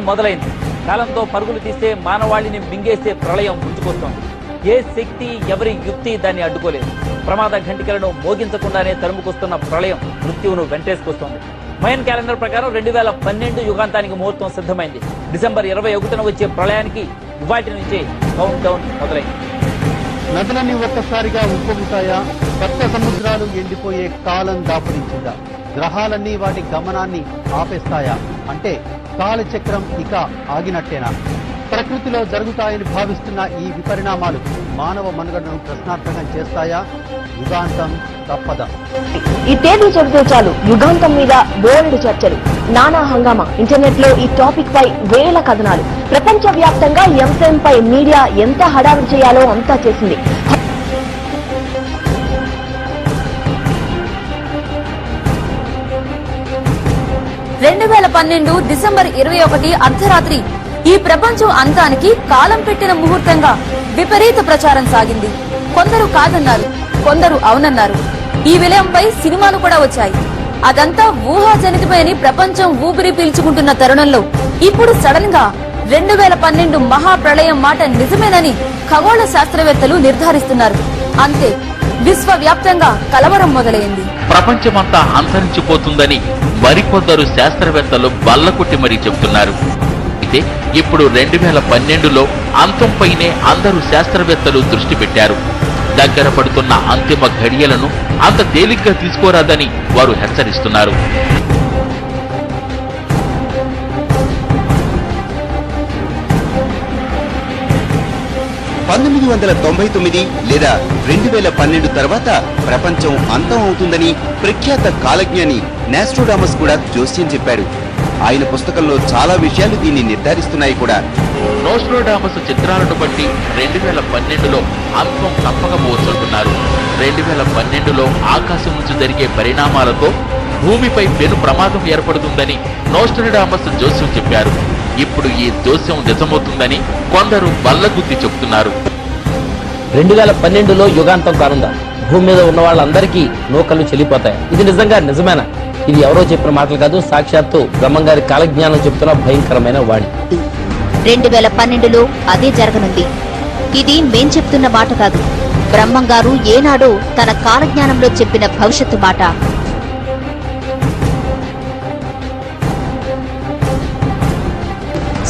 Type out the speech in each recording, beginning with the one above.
మొదలైంది. కాలంతో పరుగులు తీస్తే మానవాళిని మింగేసే ప్రళయం ముంచుకొస్తోంది. ఏ శక్తి ఎవరి యుక్తి దాన్ని అడ్డుకోలేదు. ప్రమాద ఘంటికలను మోగించకుండానే తరుముకొస్తున్న ప్రళయం మృత్యువును వెంటేసుకొస్తోంది. మయన్ క్యాలెండర్ ప్రకారం 2012 యుగాంతానికి ముహూర్తం సిద్ధమైంది. డిసెంబర్ 21న వచ్చే ప్రళయానికి ఇవాటి నుంచి కౌంట్ డౌన్ మొదలైంది. నదులన్నీ ఒక్కసారిగా ఉప్పొంగుతాయా? కొత్త సముద్రాలు ఎండిపోయే కాలం దాపురించిందా? గ్రహాలన్నీ వాటి గమనాన్ని ఆపేస్తాయా? అంటే కాలచక్రం ఇక ఆగినట్టేనా? ప్రకృతిలో జరుగుతాయని భావిస్తున్న ఈ విపరిణామాలు మానవ మనుగడను ప్రశ్నార్థకం చేస్తాయా? యుగాంతం తప్పదా? ఈ తేదీ చెబితే చాలు యుగాంతం మీద బోలెడు చర్చలు, నానా హంగామా. ఇంటర్నెట్ లో ఈ టాపిక్ పై వేల కథనాలు. ప్రపంచ వ్యాప్తంగా ఈ అంశంపై మీడియా ఎంత హడావిడి చేయాలో అంతా చేసింది. 2012 డిసెంబర్ 21 అర్ధరాత్రి ఈ ప్రపంచం అంతానికి కాలం పెట్టిన ముహూర్తంగా విపరీత ప్రచారం సాగింది. కొందరు కాదన్నారు, కొందరు అవునన్నారు. ఈ విలయంపై సినిమాలు కూడా వచ్చాయి. అదంతా ఊహాజనితమే అని ప్రపంచం ఊపిరి పీల్చుకుంటున్న తరుణంలో ఇప్పుడు సడన్ గా 2012 మహాప్రళయం మాట నిజమేనని ఖగోళ శాస్త్రవేత్తలు నిర్ధారిస్తున్నారు. అంతే, విశ్వవ్యాప్తంగా కలవరం మొదలైంది. ప్రపంచమంతా అంతరించిపోతుందని మరికొందరు శాస్త్రవేత్తలు బల్లకొట్టి మరీ చెబుతున్నారు. అయితే ఇప్పుడు 2012లో అంతంపైనే అందరూ శాస్త్రవేత్తలు దృష్టి పెట్టారు. దగ్గర పడుతున్న అంతిమ ఘడియలను అంత తేలిగ్గా తీసుకోరాదని వారు హెచ్చరిస్తున్నారు. (1999) లేదా 2012 తర్వాత ప్రపంచం అంతం అవుతుందని ప్రఖ్యాత కాలజ్ఞాని నాస్ట్రోడామస్ కూడా జోస్యం చెప్పాడు. ఆయన పుస్తకంలో చాలా విషయాలు దీన్ని నిర్ధారిస్తున్నాయి కూడా. నోస్ట్రోడామస్ చిత్రాలను బట్టి 2012లో అంతం తప్పకపోవచ్చుంటున్నారు. 2012లో ఆకాశం నుంచి జరిగే పరిణామాలతో భూమిపై పెను ప్రమాదం ఏర్పడుతుందని నోస్ట్రోడామస్ జోస్యం చెప్పారు. ఇప్పుడు ఈ జోస్యం నిజమవుతుందని కొందరు బల్లగుద్ది చెబుతున్నారు. 2012లో యుగాంతం కానుందా? భూమి మీద ఉన్న వాళ్ళందరికీ నూకలు చెల్లిపోతాయి. ఇది నిజంగా నిజమేనా? ఇది ఎవరో చెప్పిన మాటలు కాదు, సాక్షాత్తు బ్రహ్మంగారి కాలజ్ఞానం చెప్తున్న భయంకరమైన వాణి. 2012లో అదే జరగనుంది. ఇది మేం చెప్తున్న మాట కాదు, బ్రహ్మంగారు ఏనాడో తన కాలజ్ఞానంలో చెప్పిన భవిష్యత్తు మాట.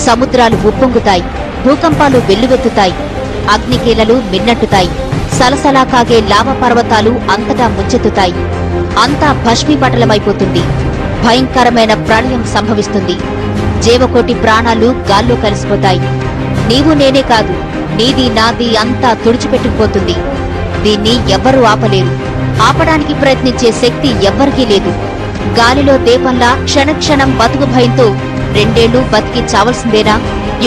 సముద్రాలు ఉప్పొంగుతాయి, భూకంపాలు వెల్లువెత్తుతాయి, అగ్నికీలలు మిన్నట్టుతాయి, సలసలా కాగే లావా పర్వతాలు అంతటా ముంచెత్తుతాయి. అంతా భస్మీపటలమైపోతుంది. భయంకరమైన ప్రళయం సంభవిస్తుంది. జీవకోటి ప్రాణాలు గాల్లో కలిసిపోతాయి. నీవు నేనే కాదు, నీది నాది అంతా తుడిచిపెట్టుకుపోతుంది. దీన్ని ఎవ్వరూ ఆపలేరు. ఆపడానికి ప్రయత్నించే శక్తి ఎవ్వరికీ లేదు. గాలిలో దీపంలా క్షణక్షణం బతుకు భయంతో 2 ఏళ్లు బతికి చావలసిందేనా?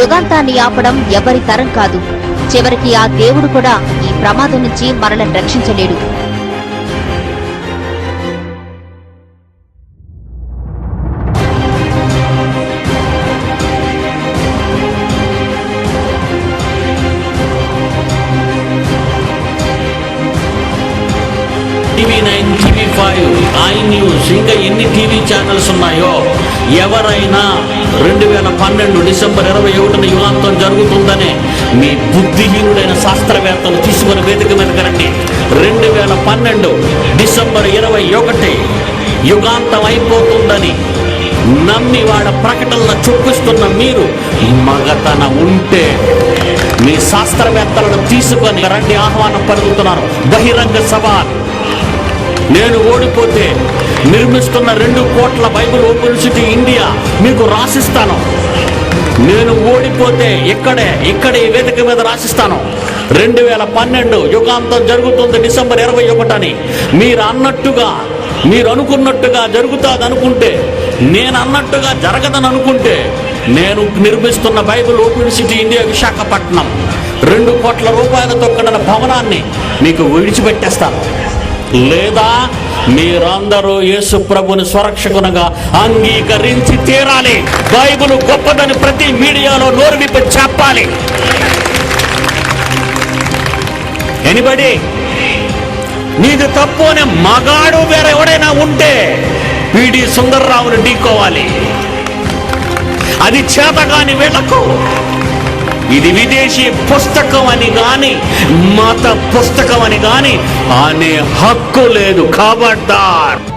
యుగాంతాన్ని ఆపడం ఎవరి తరం కాదు. చివరికి ఆ దేవుడు కూడా ఈ ప్రమాదం నుంచి మనల్ని రక్షించలేడు. TV9, TV5, iNews ఇంకా ఎన్ని టీవీ ఛానల్స్ ఉన్నాయో ఎవరైనా 2012 డిసెంబర్ 21న యుగాంతం జరుగుతుందనే మీ బుద్ధిహీనుడైన శాస్త్రవేత్తలు తీసుకుని వేదిక మీదకి రండి. 2012 డిసెంబర్ 21 యుగాంతం అయిపోతుందని నమ్మి వాడ ప్రకటనలు చూపిస్తున్న మీరు మగతన ఉంటే మీ శాస్త్రవేత్తలను తీసుకొని రండి. ఆహ్వానం పలుకుతున్నారు. బహిరంగ సవాల్. నేను ఓడిపోతే నిర్మిస్తున్న 2 కోట్ల బైబిల్ ఓపెన్ సిటీ ఇండియా మీకు రాసిస్తాను. నేను ఓడిపోతే ఇక్కడే ఈ వేదిక మీద రాసిస్తాను. 2012 యుగాంతం జరుగుతుంది డిసెంబర్ 21 అని మీరు అన్నట్టుగా, మీరు అనుకున్నట్టుగా జరుగుతుంది అనుకుంటే, నేను అన్నట్టుగా జరగదని అనుకుంటే, నేను నిర్మిస్తున్న Bible open city India Visakhapatnam 2 కోట్ల రూపాయలతో కూడిన భవనాన్ని మీకు విడిచిపెట్టేస్తాను. లేదా మీరందరూ యేసు ప్రభుని స్వరక్షకునిగా అంగీకరించి తీరాలి. బైబిల్ గొప్పదని ప్రతి మీడియాలో నోరు విప్పి చెప్పాలి. ఎనిబడి నీకు తప్పు అనే మగాడు వేరెవడైనా ఉంటే పిడి సుందర్రావుని ఢీకోవాలి. అది చేతగాని వీళ్లకు ఇది విదేశీ పుస్తకం అని గాని మత పుస్తకం అని గాని అనే హక్కు లేదు. ఖబర్దార్.